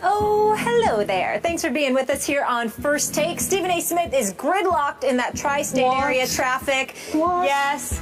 Oh, hello there. Thanks for being with us here on First Take. Stephen A. Smith is gridlocked in that tri-state area traffic. What? Yes.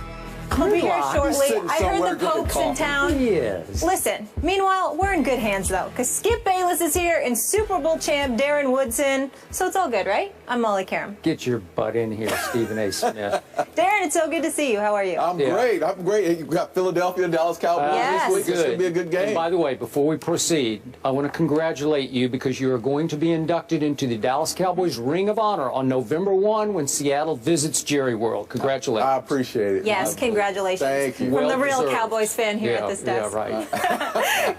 I'll be here shortly. I heard the Pope's in town. Yes. Listen, meanwhile, we're in good hands, though, because Skip Bayless is here and Super Bowl champ Darren Woodson. So it's all good, right? I'm Molly Karam. Get your butt in here, Stephen A. Smith. Darren, it's so good to see you. How are you? I'm great. I'm great. You got Philadelphia and Dallas Cowboys Yes. this week. It's going to be a good game. And by the way, before we proceed, I want to congratulate you because you are going to be inducted into the Dallas Cowboys Ring of Honor on November 1 when Seattle visits Jerry World. Congratulations. I appreciate it. Yes, congratulations. Thank you. From the real deserved. Cowboys fan here at this desk. Yeah, right.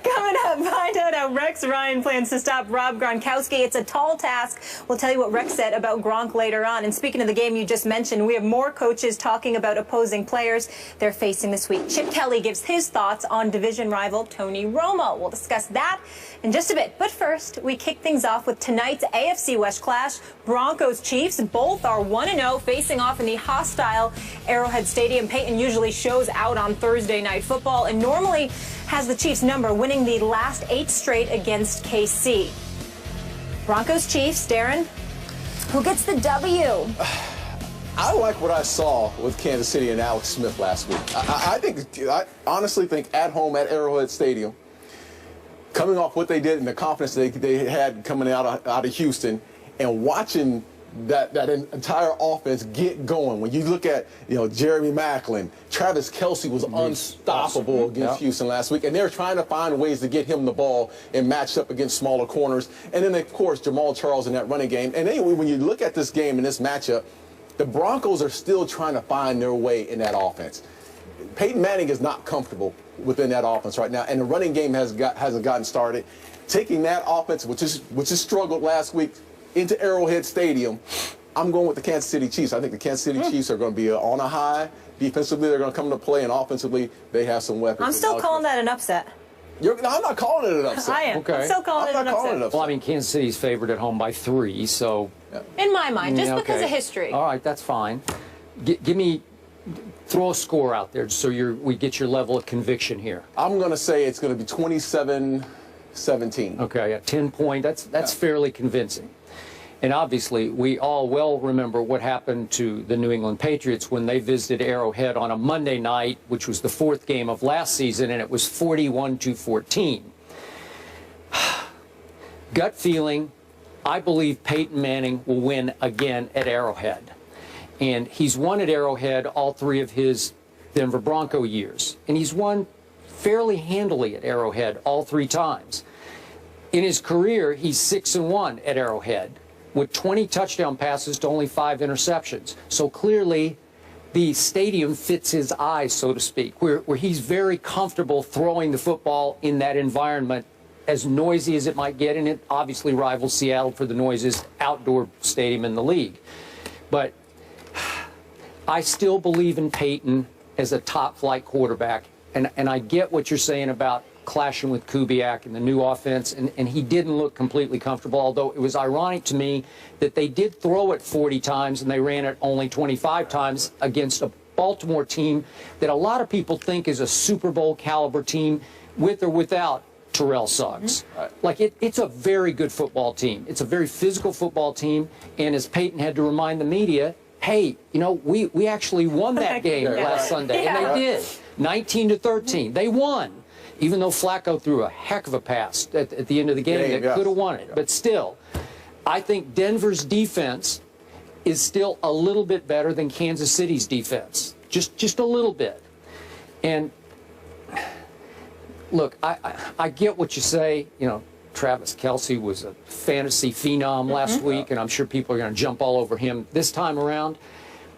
Coming up, find out how Rex Ryan plans to stop Rob Gronkowski. It's a tall task. We'll tell you what Rex said about Gronk later on. And speaking of the game you just mentioned, we have more coaches talking about opposing players they're facing this week. Chip Kelly gives his thoughts on division rival Tony Romo. We'll discuss that in just a bit. But first, we kick things off with tonight's AFC West clash. Broncos Chiefs, both are 1-0, facing off in the hostile Arrowhead Stadium. Peyton usually shows out on Thursday Night Football and normally has the Chiefs number, winning the last 8 straight against KC. Broncos Chiefs, Darren, who gets the W? I like what I saw with Kansas City and Alex Smith last week. I honestly think at home at Arrowhead Stadium, coming off what they did and the confidence they had coming out of Houston, and watching that entire offense get going. When you look at, Jeremy Maclin, Travis Kelce was unstoppable against Houston last week, and they're trying to find ways to get him the ball and match up against smaller corners. And then, of course, Jamal Charles in that running game. And anyway, when you look at this game and this matchup, the Broncos are still trying to find their way in that offense. Peyton Manning is not comfortable within that offense right now, and the running game hasn't gotten started. Taking that offense, which has struggled last week, into Arrowhead Stadium, I'm going with the Kansas City Chiefs. I think the Kansas City Chiefs are going to be on a high. Defensively, they're going to come into play, and offensively, they have some weapons. I'm still calling that an upset. I'm not calling it an upset. I am. Okay. I'm still calling it an upset. Well, I mean, Kansas City's favored at home by 3, so... In my mind, just because of history. All right, that's fine. Throw a score out there so we get your level of conviction here. I'm going to say it's going to be 27-17. Okay, a 10-point. That's fairly convincing. And obviously, we all well remember what happened to the New England Patriots when they visited Arrowhead on a Monday night, which was the 4th game of last season, and it was 41-14. Gut feeling, I believe Peyton Manning will win again at Arrowhead. And he's won at Arrowhead all 3 of his Denver Bronco years. And he's won fairly handily at Arrowhead all 3 times. In his career, he's 6-1 at Arrowhead, with 20 touchdown passes to only 5 interceptions. So clearly, the stadium fits his eyes, so to speak, where he's very comfortable throwing the football in that environment, as noisy as it might get, and it obviously rivals Seattle for the noisiest outdoor stadium in the league. But I still believe in Peyton as a top-flight quarterback, and I get what you're saying about clashing with Kubiak and the new offense, and he didn't look completely comfortable, although it was ironic to me that they did throw it 40 times and they ran it only 25 times against a Baltimore team that a lot of people think is a Super Bowl caliber team with or without Terrell Suggs. Like, it's a very good football team. It's a very physical football team, and as Peyton had to remind the media, hey, we actually won that game last Sunday, and they did. 19-13. They won. Even though Flacco threw a heck of a pass at the end of the game that could have won it. But still, I think Denver's defense is still a little bit better than Kansas City's defense. Just a little bit. And look, I get what you say. Travis Kelce was a fantasy phenom last week, and I'm sure people are going to jump all over him this time around.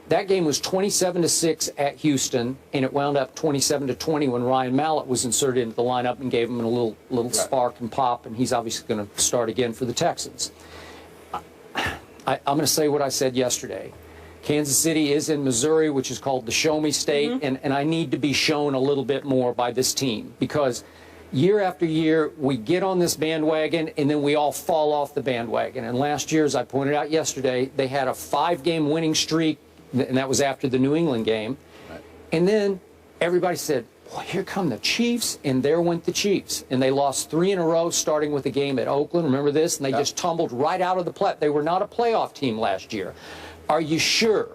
That game was 27-6 at Houston, and it wound up 27-20 when Ryan Mallett was inserted into the lineup and gave him a little spark and pop, and he's obviously going to start again for the Texans. I'm going to say what I said yesterday. Kansas City is in Missouri, which is called the Show Me State, and I need to be shown a little bit more by this team because year after year we get on this bandwagon and then we all fall off the bandwagon. And last year, as I pointed out yesterday, they had a 5-game winning streak, and that was after the New England game. And then everybody said, boy, here come the Chiefs, and there went the Chiefs. And they lost 3 in a row, starting with the game at Oakland. Remember this? And they just tumbled right out of the play. They were not a playoff team last year. Are you sure?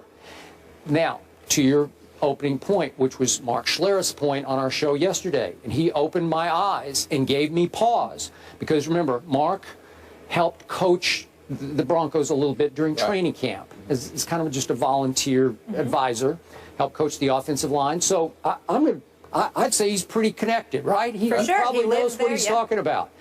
Now, to your opening point, which was Mark Schlereth's point on our show yesterday, and he opened my eyes and gave me pause. Because remember, Mark helped coach the Broncos a little bit during training camp. As kind of just a volunteer advisor, helped coach the offensive line. So I'd say he's pretty connected, right? He probably knows what he's talking about.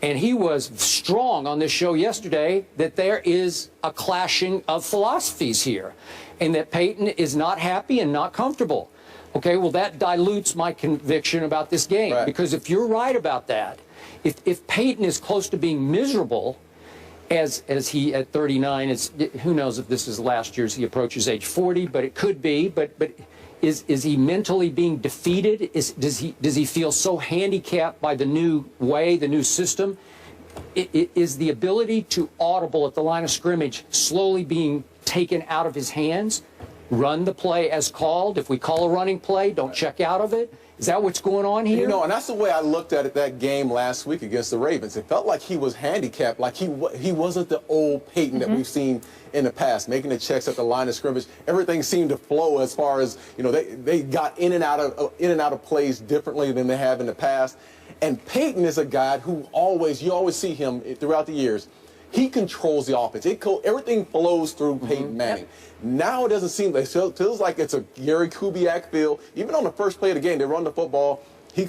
And he was strong on this show yesterday that there is a clashing of philosophies here, and that Peyton is not happy and not comfortable. Okay, well, that dilutes my conviction about this game. Because if you're right about that, if Peyton is close to being miserable, as he at 39, who knows if this is last year as he approaches age 40, but it could be. But is he mentally being defeated? Does he feel so handicapped by the new way, the new system? Is the ability to audible at the line of scrimmage slowly being taken out of his hands? Run the play as called. If we call a running play, don't check out of it. Is that what's going on here? You know, and that's the way I looked at it that game last week against the Ravens. It felt like he was handicapped, like he wasn't the old Peyton that we've seen in the past, making the checks at the line of scrimmage. Everything seemed to flow as far as, you know, they got in and out of plays differently than they have in the past. And Peyton is a guy who you always see him throughout the years. He controls the offense. Everything flows through Peyton Manning. Now it doesn't seem like it feels like it's a Gary Kubiak feel. Even on the first play of the game, they run the football. He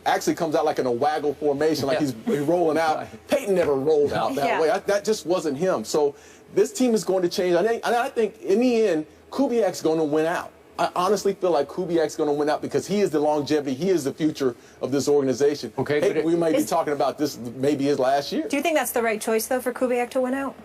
actually comes out like in a waggle formation, like he's rolling out. Peyton never rolled out that way. That just wasn't him. So this team is going to change. And I think in the end, Kubiak's going to win out. I honestly feel like Kubiak's going to win out because he is the longevity. He is the future of this organization. Okay, hey, we may be talking about this maybe his last year. Do you think that's the right choice, though, for Kubiak to win out?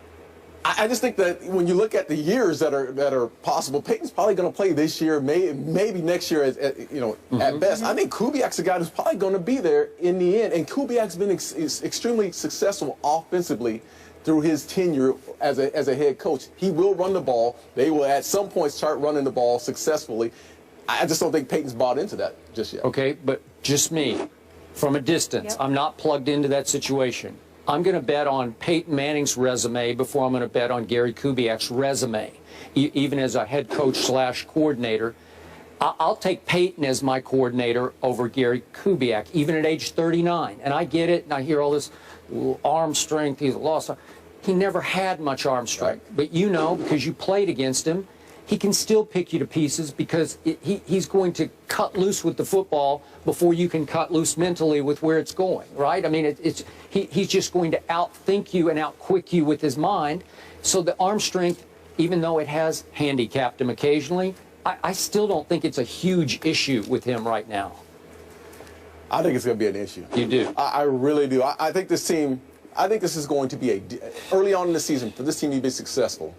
I just think that when you look at the years that are possible, Peyton's probably going to play this year, maybe next year, at best. I think Kubiak's a guy who's probably going to be there in the end. And Kubiak's been extremely successful offensively through his tenure as a head coach. He will run the ball. They will at some point start running the ball successfully. I just don't think Peyton's bought into that just yet. Okay, but just me, from a distance, I'm not plugged into that situation. I'm going to bet on Peyton Manning's resume before I'm going to bet on Gary Kubiak's resume, even as a head coach / coordinator. I'll take Peyton as my coordinator over Gary Kubiak, even at age 39. And I get it, and I hear all this arm strength. He's lost. He never had much arm strength. But you know, because you played against him, he can still pick you to pieces because he's going to cut loose with the football before you can cut loose mentally with where it's going, right? I mean, he's just going to outthink you and outquick you with his mind. So the arm strength, even though it has handicapped him occasionally, I still don't think it's a huge issue with him right now. I think it's going to be an issue. You do? I really do. I think this is going to be early on in the season, for this team to be successful,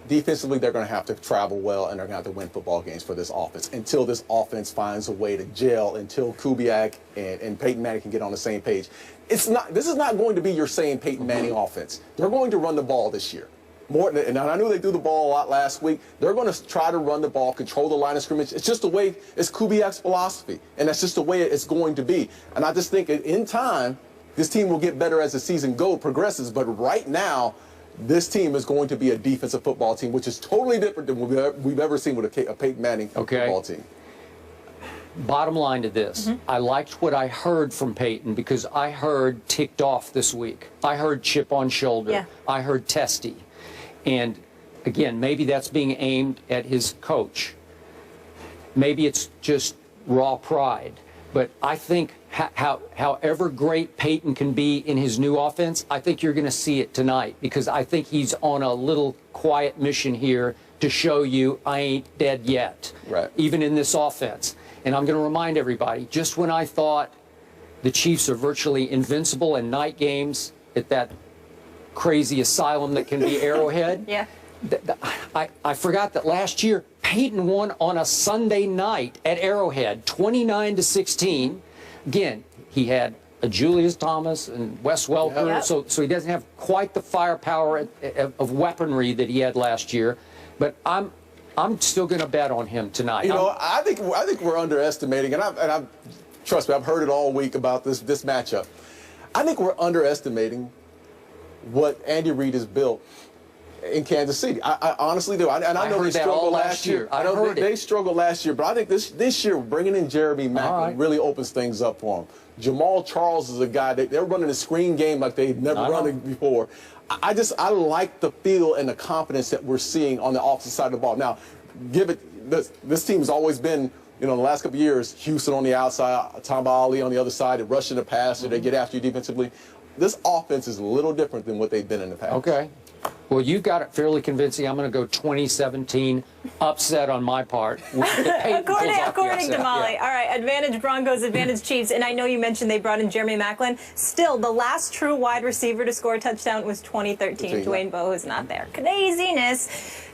defensively, they're going to have to travel well, and they're going to have to win football games for this offense until this offense finds a way to gel, until Kubiak and Peyton Manning can get on the same page. This is not going to be your same Peyton Manning offense. They're going to run the ball this year. And I knew they threw the ball a lot last week. They're going to try to run the ball, control the line of scrimmage. It's just the way, it's Kubiak's philosophy, and that's just the way it's going to be. And I just think in time, this team will get better as the season progresses. But right now, this team is going to be a defensive football team, which is totally different than we've ever seen with a Peyton Manning football team. Bottom line to this, I liked what I heard from Peyton because I heard ticked off this week. I heard chip on shoulder. Yeah. I heard testy. And again, maybe that's being aimed at his coach. Maybe it's just raw pride. But I think however great Peyton can be in his new offense, I think you're going to see it tonight because I think he's on a little quiet mission here to show you I ain't dead yet, even in this offense. And I'm going to remind everybody, just when I thought the Chiefs are virtually invincible in night games at that crazy asylum that can be Arrowhead, I forgot that last year Peyton won on a Sunday night at Arrowhead, 29-16. Again, he had a Julius Thomas and Wes Welker, so he doesn't have quite the firepower of weaponry that he had last year. But I'm still going to bet on him tonight. You know, I think we're underestimating, and trust me, I've heard it all week about this matchup. I think we're underestimating what Andy Reid has built in Kansas City. I honestly do. And I know they struggled last year. I know they struggled last year, but I think this year bringing in Jeremy Maclin really opens things up for them. Jamal Charles is a guy that they're running a screen game like they've never run it before. I like the feel and the confidence that we're seeing on the offensive side of the ball. Now, this team has always been, you know, in the last couple of years, Houston on the outside, Tom Ali on the other side, and rushing the passer, they get after you defensively. This offense is a little different than what they've been in the past. Okay. Well, you got it fairly convincing. I'm going to go 2017 upset on my part. According to Molly. Yeah. All right, advantage Broncos, advantage Chiefs. And I know you mentioned they brought in Jeremy Maclin. Still, the last true wide receiver to score a touchdown was 2013. Dwayne Bowe is not there. Craziness.